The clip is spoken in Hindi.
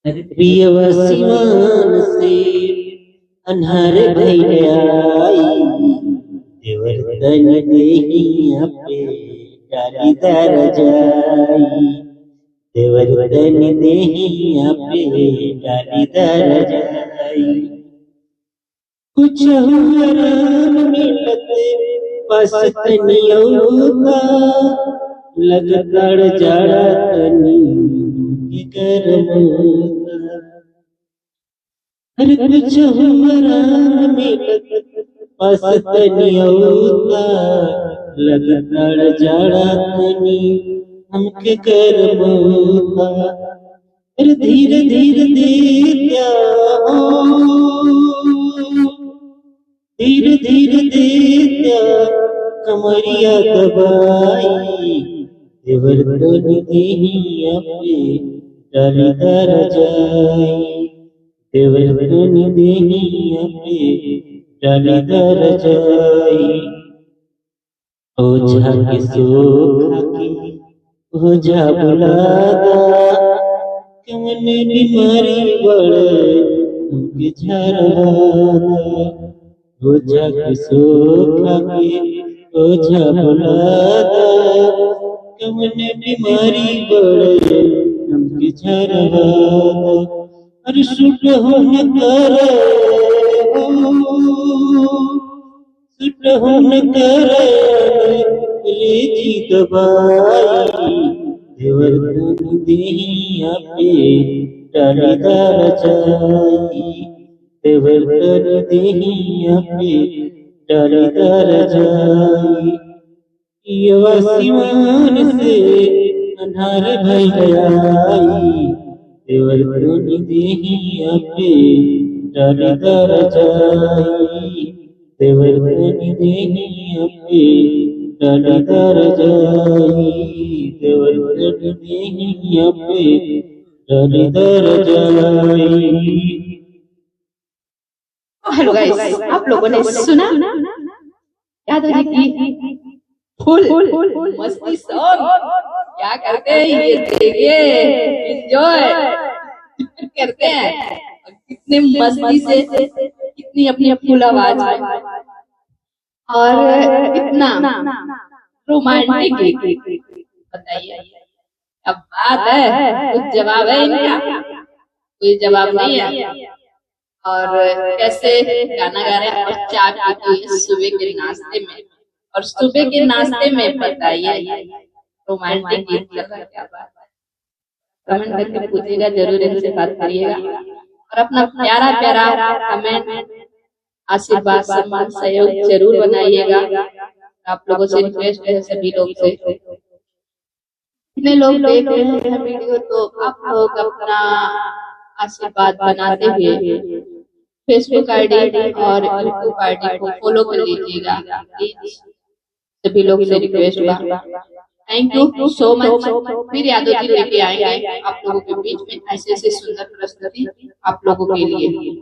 प्रियवसिमान से अन्हार भैयाई देवर्तन देहिया पे डालीदार जाई देवर्तन देहिया पे डालीदार जाई कुछ हराम मिलत पसतनियों लगताड़ जाड़ा तनी गरम हर कुछ हराम मिलत पसतनियों लगताड़ जाड़ा तनी हमके गरम अरे धीरे धीरे देत्या धीरे धीरे देत्या कमरिया दबाई देवर्तन देहिया पे डालीदार जाई देवर्तन देहिया पे डालीदार जाई ओझा के सोखा के ओझा बुलादा कमन बीमारी बड़ हमके झरवादा ओझा के सोखा के ओझा बुलादा कमन बीमारी बड़ हमके झरवादा अरे सुट हो न करे सुट हो न करे अंग्रेजी दबाई देवर्तन देहिया पे डालीदार जाई देवर्तन देहिया पे डालीदार जाई प्रियवसिमान से अन्हार भैयाई देवर्तन देहिया पे डालीदार जाई देवर्तन देहिया पे डालीदार जाई देवर्तन देहिया पे डालीदार जाई। हेलो गाइस, आप लोगों ने सुना याद है कि फुल मस्ती सॉन्ग क्या करते हैं ये देखिए एंजॉय करते हैं कितने मस्ती से कितनी अपनी फुल आवाज में और कितना रोमांटिक बताइए। अब बात है कुछ जवाब है इनका कोई जवाब नहीं है और कैसे गाना गा रहे हैं और चाय पीती है सुबह के नाश्ते में और सुबह के नाश्ते में बताइए रोमांटिक गीत चल रहा है क्या बात है। कमेंट करके पूछिएगा जरूर इनसे बात करिएगा और अपना प्यारा प्यारा कमेंट आशीर्वाद सम्मान सहयोग जरूर बनाइएगा। आप लोगों से रिक्वेस्ट है सभी लोग से कितने लोग देख रहे हैं वीडियो तो आप लोग अपना आशीर्वाद बनाते हुए फेसबुक आईडी और यूट्यूब आईडी को फॉलो कर लीजिएगा प्लीज सभी लोग से रिक्वेस्ट बा। Thank you so much. फिर यादव जी लेके आएंगे आप लोगों के बीच में ऐसे ऐसे सुंदर प्रस्तुति आप लोगों के लिए।